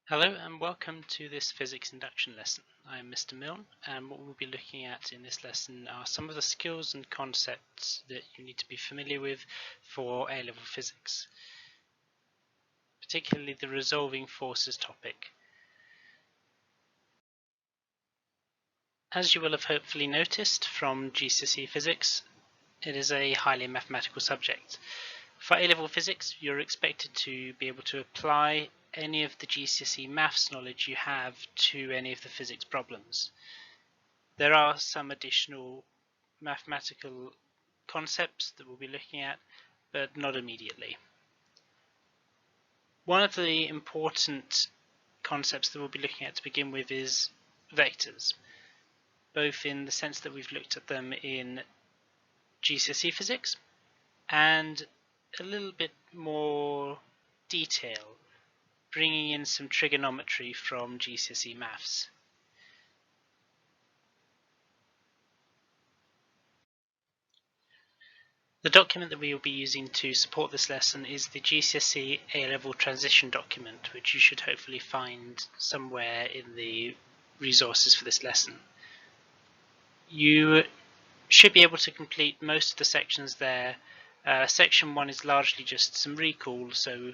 Hello and welcome to this physics induction lesson. I am Mr. Milne, and what we'll be looking at in this lesson are some of the skills and concepts that you need to be familiar with for A-level physics, particularly the resolving forces topic. As you will have hopefully noticed from GCSE physics, it is a highly mathematical subject. For A-level physics, you're expected to be able to apply any of the GCSE maths knowledge you have to any of the physics problems. There are some additional mathematical concepts that we'll be looking at, but not immediately. One of the important concepts that we'll be looking at to begin with is vectors, both in the sense that we've looked at them in GCSE physics and a little bit more detail, bringing in some trigonometry from GCSE maths. The document that we will be using to support this lesson is the GCSE A-Level Transition document, which you should hopefully find somewhere in the resources for this lesson. You should be able to complete most of the sections there. Section 1 is largely just some recall, so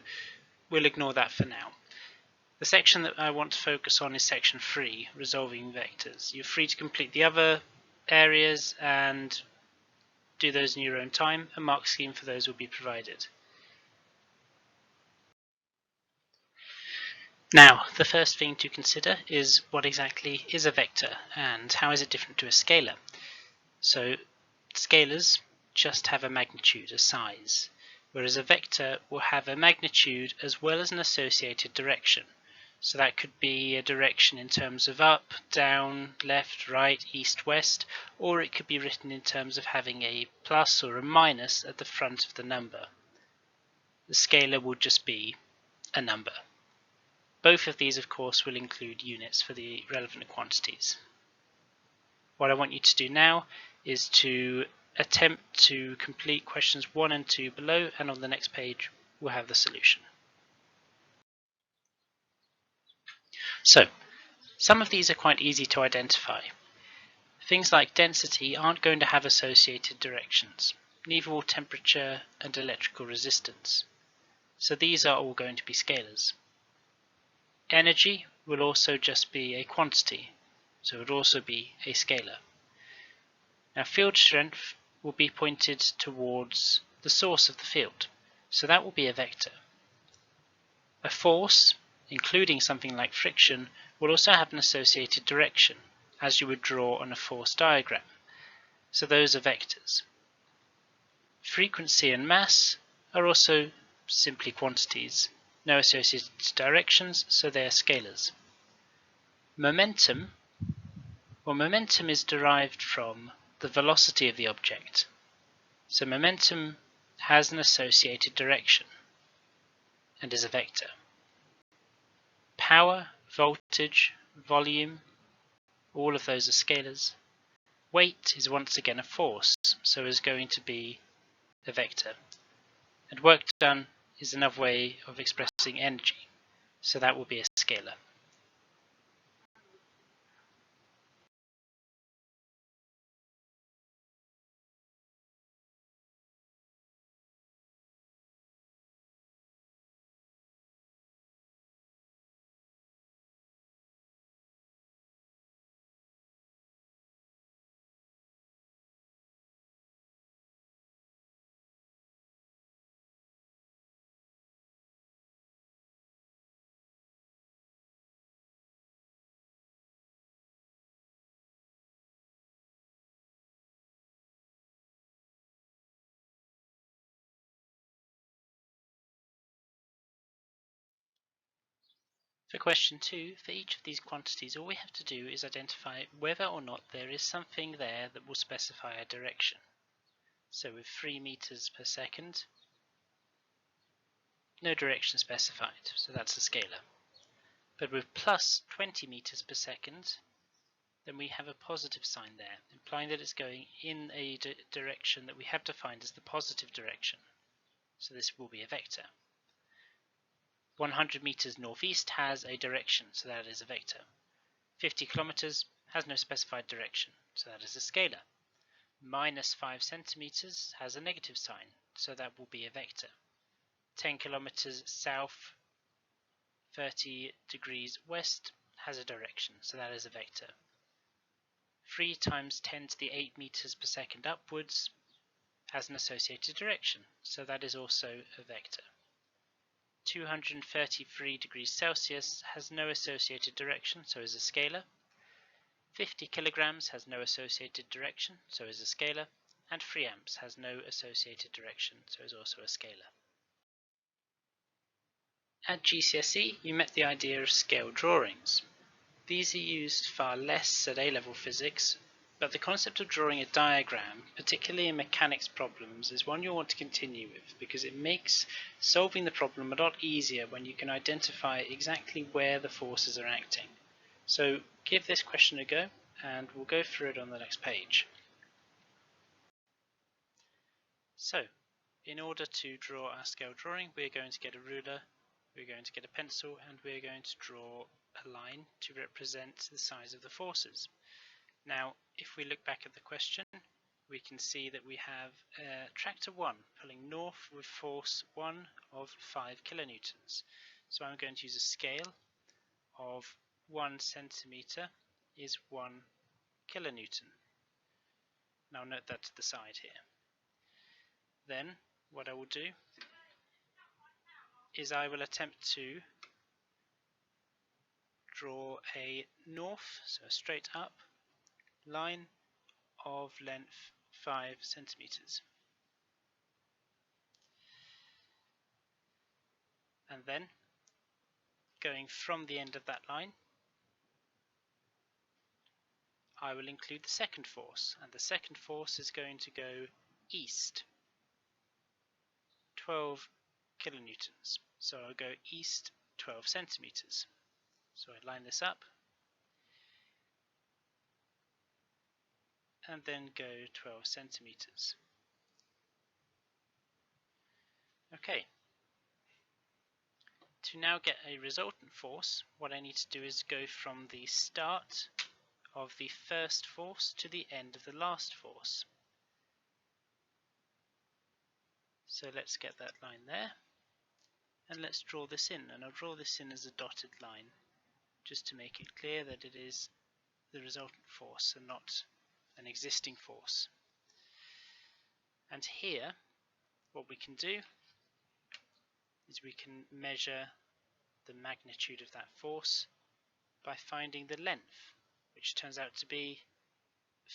we'll ignore that for now. The section that I want to focus on is section 3, resolving vectors. You're free to complete the other areas and do those in your own time. A mark scheme for those will be provided. Now, the first thing to consider is what exactly is a vector and how is it different to a scalar. So, scalars just have a magnitude, a size, whereas a vector will have a magnitude as well as an associated direction. So that could be a direction in terms of up, down, left, right, east, west, or it could be written in terms of having a plus or a minus at the front of the number. The scalar would just be a number. Both of these, of course, will include units for the relevant quantities. What I want you to do now is to attempt to complete questions 1 and 2 below, and on the next page we'll have the solution. So, some of these are quite easy to identify. Things like density aren't going to have associated directions, neither will temperature and electrical resistance. So these are all going to be scalars. Energy will also just be a quantity, so it would also be a scalar. Now field strength will be pointed towards the source of the field, so that will be a vector. A force, including something like friction, will also have an associated direction, as you would draw on a force diagram, so those are vectors. Frequency and mass are also simply quantities, no associated directions, so they are scalars. Momentum is derived from the velocity of the object, so momentum has an associated direction and is a vector. Power, voltage, volume, all of those are scalars. Weight is once again a force, so is going to be a vector. And work done is another way of expressing energy, so that will be a scalar. For question 2, for each of these quantities, all we have to do is identify whether or not there is something there that will specify a direction. So with 3 meters per second, no direction specified, so that's a scalar. But with plus 20 meters per second, then we have a positive sign there, implying that it's going in a direction that we have defined as the positive direction. So this will be a vector. 100 meters northeast has a direction, so that is a vector. 50 kilometers has no specified direction, so that is a scalar. Minus 5 centimeters has a negative sign, so that will be a vector. 10 kilometers south, 30 degrees west has a direction, so that is a vector. 3 times 10 to the 8 meters per second upwards has an associated direction, so that is also a vector. 233 degrees Celsius has no associated direction, so is a scalar. 50 kilograms has no associated direction, so is a scalar. And 3 amps has no associated direction, so is also a scalar. At GCSE, you met the idea of scale drawings. These are used far less at A-level physics, but the concept of drawing a diagram, particularly in mechanics problems, is one you'll want to continue with because it makes solving the problem a lot easier when you can identify exactly where the forces are acting. So give this question a go, and we'll go through it on the next page. So, in order to draw our scale drawing, we're going to get a ruler, we're going to get a pencil, and we're going to draw a line to represent the size of the forces. Now, if we look back at the question, we can see that we have tractor 1 pulling north with force 1 of 5 kilonewtons. So I'm going to use a scale of 1 centimeter is 1 kilonewton. Now note that to the side here. Then what I will do is I will attempt to draw a north, so a straight up line of length 5 centimeters. And then going from the end of that line, I will include the second force, and the second force is going to go east, 12 kilonewtons. So I'll go east 12 centimeters. So I line this up and then go 12 centimeters. Okay. To now get a resultant force, what I need to do is go from the start of the first force to the end of the last force. So let's get that line there, and let's draw this in, and I'll draw this in as a dotted line just to make it clear that it is the resultant force and not an existing force. And here what we can do is we can measure the magnitude of that force by finding the length, which turns out to be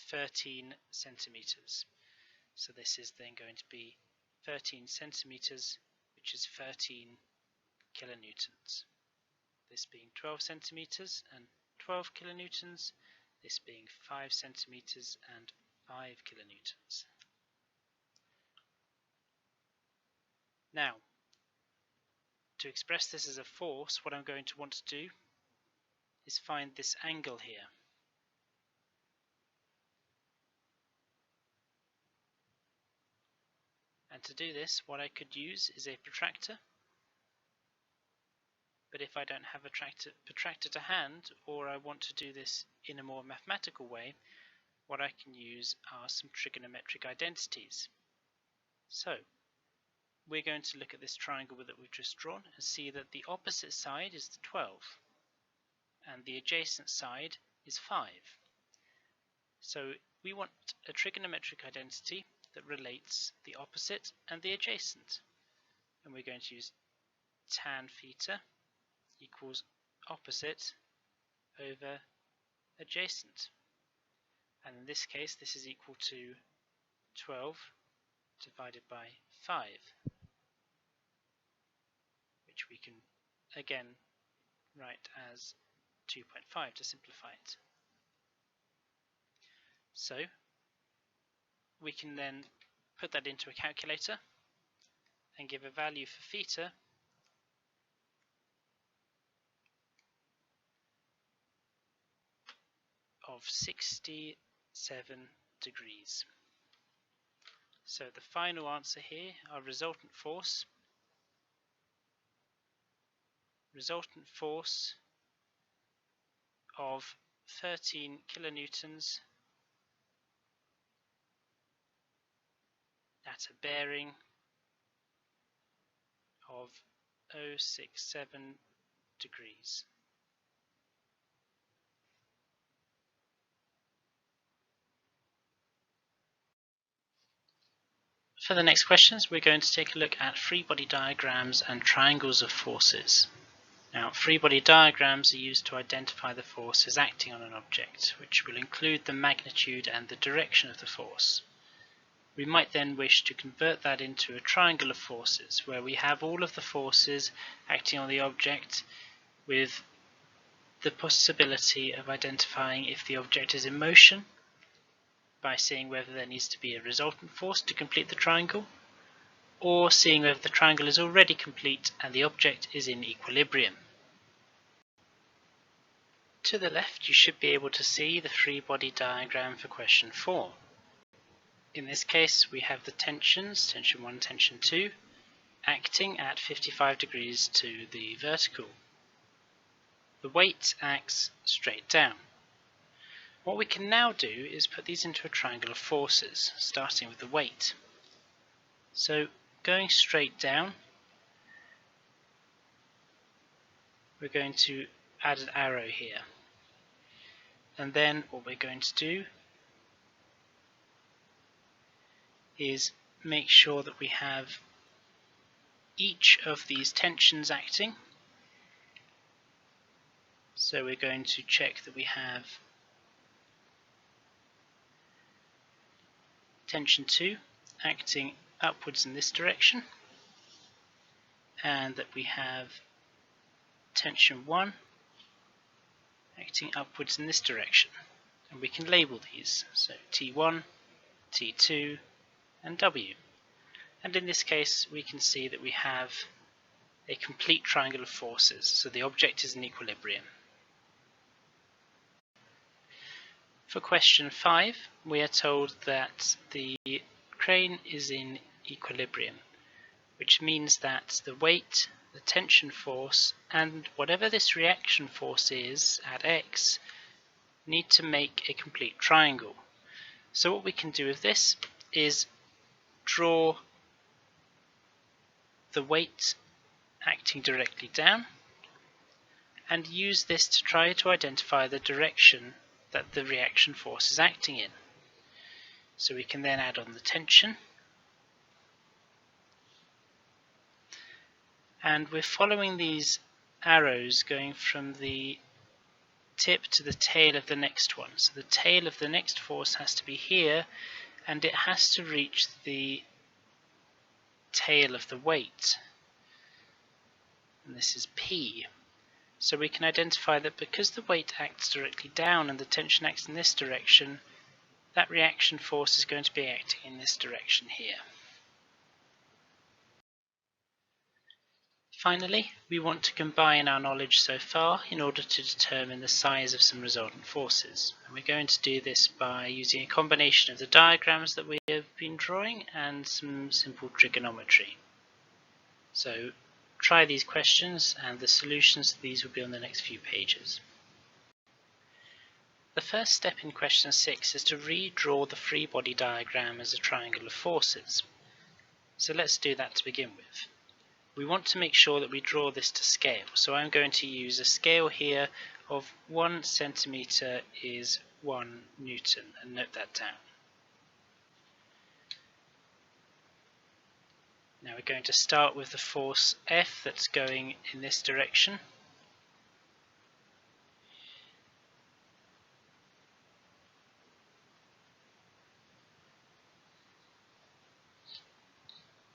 13 centimeters. So this is then going to be 13 centimeters, which is 13 kilonewtons. This being 12 centimeters and 12 kilonewtons, this being 5 centimeters and 5 kilonewtons. Now, to express this as a force, what I'm going to want to do is find this angle here. And to do this, what I could use is a protractor. But if I don't have a protractor to hand, or I want to do this in a more mathematical way, what I can use are some trigonometric identities. So, we're going to look at this triangle that we've just drawn and see that the opposite side is the 12, and the adjacent side is 5. So, we want a trigonometric identity that relates the opposite and the adjacent. And we're going to use tan theta equals opposite over adjacent. And in this case, this is equal to 12 divided by 5, which we can again write as 2.5 to simplify it. So we can then put that into a calculator and give a value for theta of 67 degrees. So the final answer here, our resultant force, resultant force of 13 kilonewtons at a bearing of 067 degrees. For the next questions, we're going to take a look at free body diagrams and triangles of forces. Now, free body diagrams are used to identify the forces acting on an object, which will include the magnitude and the direction of the force. We might then wish to convert that into a triangle of forces, where we have all of the forces acting on the object with the possibility of identifying if the object is in motion by seeing whether there needs to be a resultant force to complete the triangle, or seeing whether the triangle is already complete and the object is in equilibrium. To the left, you should be able to see the free body diagram for question 4. In this case, we have the tensions, tension 1, tension 2, acting at 55 degrees to the vertical. The weight acts straight down. What we can now do is put these into a triangle of forces, starting with the weight. So, going straight down, we're going to add an arrow here. And then what we're going to do is make sure that we have each of these tensions acting. So we're going to check that we have tension 2 acting upwards in this direction, and that we have tension 1 acting upwards in this direction. And we can label these, so T1, T2 and W. And in this case we can see that we have a complete triangle of forces, so the object is in equilibrium. For question 5, we are told that the crane is in equilibrium, which means that the weight, the tension force, and whatever this reaction force is at X need to make a complete triangle. So what we can do with this is draw the weight acting directly down and use this to try to identify the direction that the reaction force is acting in. So we can then add on the tension, and we're following these arrows going from the tip to the tail of the next one. So the tail of the next force has to be here, and it has to reach the tail of the weight, and this is P. So we can identify that because the weight acts directly down and the tension acts in this direction, that reaction force is going to be acting in this direction here. Finally, we want to combine our knowledge so far in order to determine the size of some resultant forces. And we're going to do this by using a combination of the diagrams that we have been drawing and some simple trigonometry. So try these questions, and the solutions to these will be on the next few pages. The first step in question 6 is to redraw the free body diagram as a triangle of forces. So let's do that to begin with. We want to make sure that we draw this to scale, so I'm going to use a scale here of 1 centimeter is 1 Newton, and note that down. Now we're going to start with the force F that's going in this direction.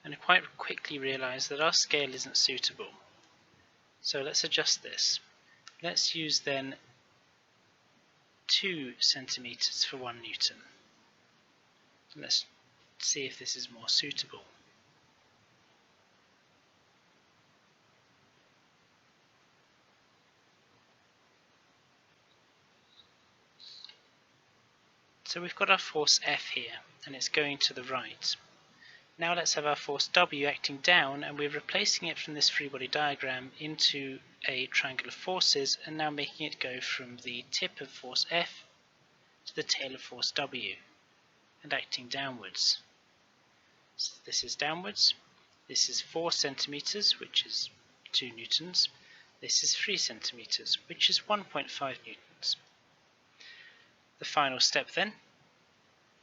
And I quite quickly realise that our scale isn't suitable. So let's adjust this. Let's use then 2 centimeters for 1 Newton. Let's see if this is more suitable. So we've got our force F here, and it's going to the right. Now let's have our force W acting down, and we're replacing it from this free body diagram into a triangle of forces, and now making it go from the tip of force F to the tail of force W, and acting downwards. So this is downwards, this is 4 centimeters, which is 2 newtons, this is 3 centimeters, which is 1.5 newtons. The final step then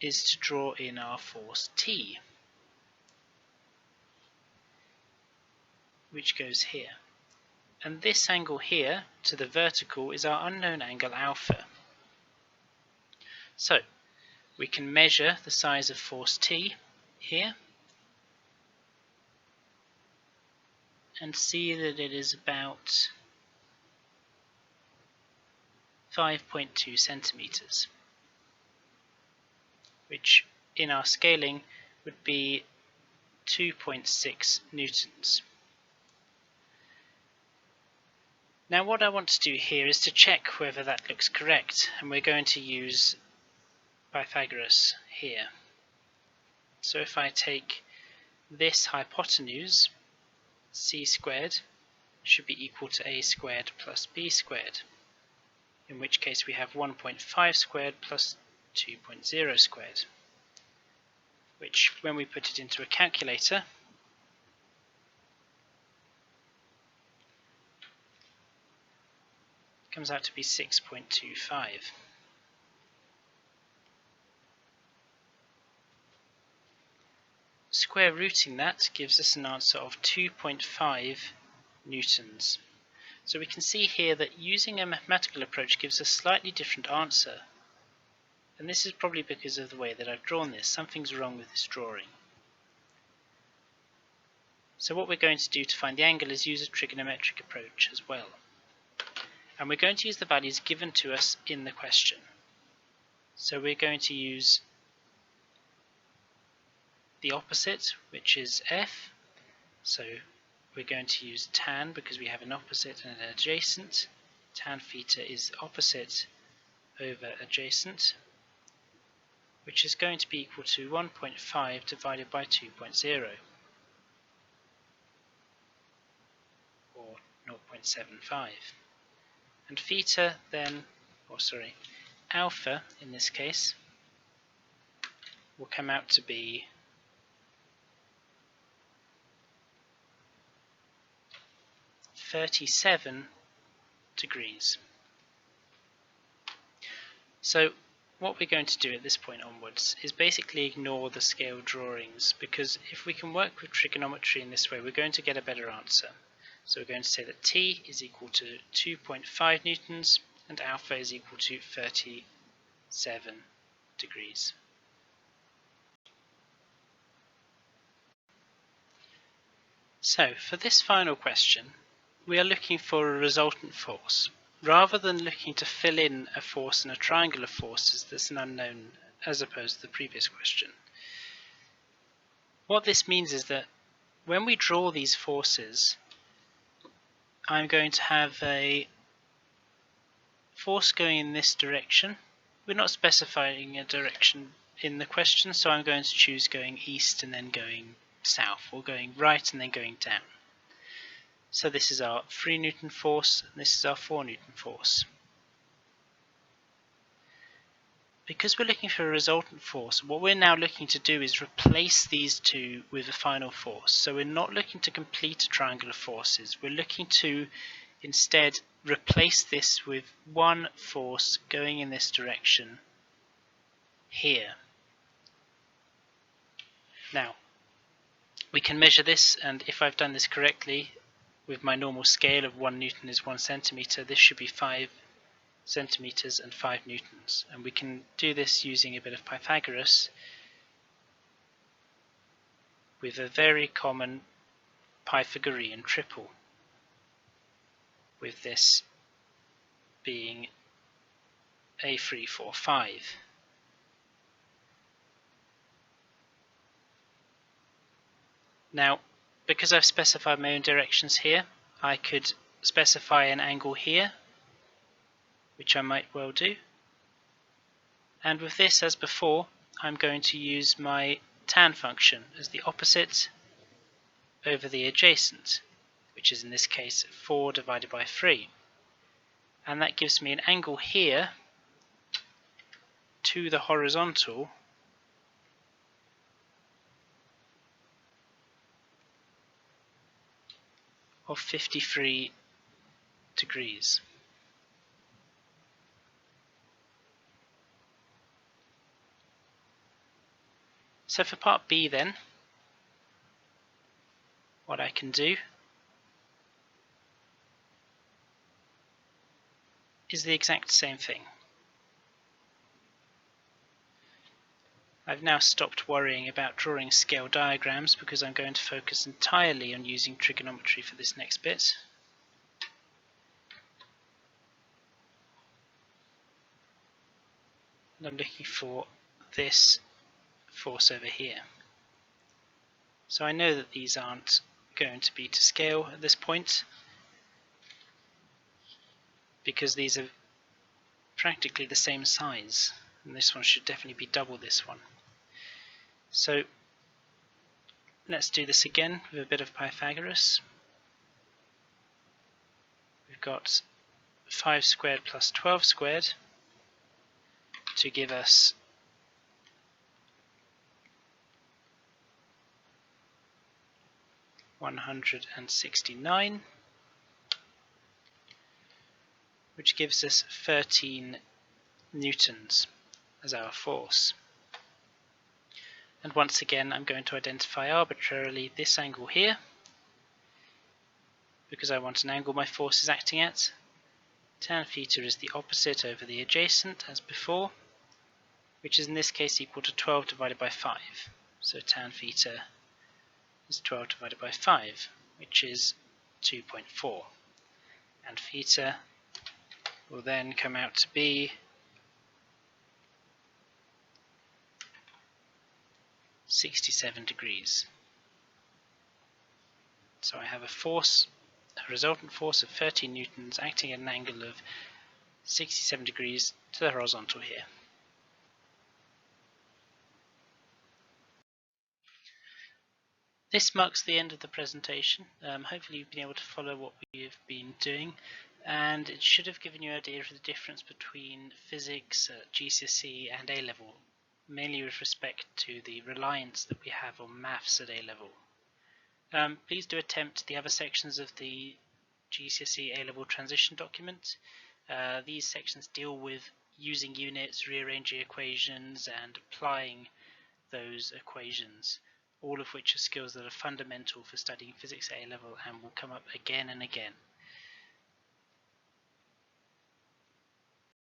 is to draw in our force T, which goes here. And this angle here to the vertical is our unknown angle alpha. So we can measure the size of force T here and see that it is about 5.2 centimeters, which in our scaling would be 2.6 newtons. Now what I want to do here is to check whether that looks correct, and we're going to use Pythagoras here. So if I take this hypotenuse, c squared should be equal to a squared plus b squared, in which case we have 1.5 squared plus 2.0 squared, which when we put it into a calculator comes out to be 6.25. Square rooting that gives us an answer of 2.5 newtons. So we can see here that using a mathematical approach gives a slightly different answer. And this is probably because of the way that I've drawn this. Something's wrong with this drawing. So what we're going to do to find the angle is use a trigonometric approach as well. And we're going to use the values given to us in the question. So we're going to use the opposite, which is f. So we're going to use tan because we have an opposite and an adjacent. Tan theta is opposite over adjacent, which is going to be equal to 1.5 divided by 2.0, or 0.75. And theta then, alpha in this case, will come out to be 37 degrees. So what we're going to do at this point onwards is basically ignore the scale drawings, because if we can work with trigonometry in this way, we're going to get a better answer. So we're going to say that T is equal to 2.5 newtons and alpha is equal to 37 degrees. So for this final question, we are looking for a resultant force, rather than looking to fill in a force in a triangle of forces that's an unknown as opposed to the previous question. What this means is that when we draw these forces, I'm going to have a force going in this direction. We're not specifying a direction in the question, so I'm going to choose going east and then going south, or going right and then going down. So this is our 3 Newton force, and this is our 4 Newton force. Because we're looking for a resultant force, what we're now looking to do is replace these two with a final force. So we're not looking to complete a triangle of forces, we're looking to instead replace this with one force going in this direction here. Now, we can measure this, and if I've done this correctly, with my normal scale of 1 Newton is 1 centimeter, this should be 5 centimeters and 5 newtons. And we can do this using a bit of Pythagoras with a very common Pythagorean triple, with this being a 3, 4, 5. Now, because I've specified my own directions here, I could specify an angle here, which I might well do. And with this, as before, I'm going to use my tan function as the opposite over the adjacent, which is in this case 4 divided by 3. And that gives me an angle here to the horizontal of 53 degrees. So for part B then, what I can do is the exact same thing. I've now stopped worrying about drawing scale diagrams because I'm going to focus entirely on using trigonometry for this next bit. And I'm looking for this force over here. So I know that these aren't going to be to scale at this point because these are practically the same size, and this one should definitely be double this one. So let's do this again with a bit of Pythagoras. We've got 5 squared plus 12 squared to give us 169, which gives us 13 newtons as our force. And once again, I'm going to identify arbitrarily this angle here, because I want an angle my force is acting at. Tan theta is the opposite over the adjacent, as before, which is in this case equal to 12 divided by 5. So tan theta is 12 divided by 5, which is 2.4. And theta will then come out to be 67 degrees. So I have a resultant force of 13 newtons acting at an angle of 67 degrees to the horizontal here. This marks the end of the presentation. Hopefully you've been able to follow what we've been doing, and it should have given you an idea of the difference between physics, GCSE and A-level, mainly with respect to the reliance that we have on maths at A-level. Please do attempt the other sections of the GCSE A-level transition document. These sections deal with using units, rearranging equations, and applying those equations, all of which are skills that are fundamental for studying physics at A-level and will come up again and again.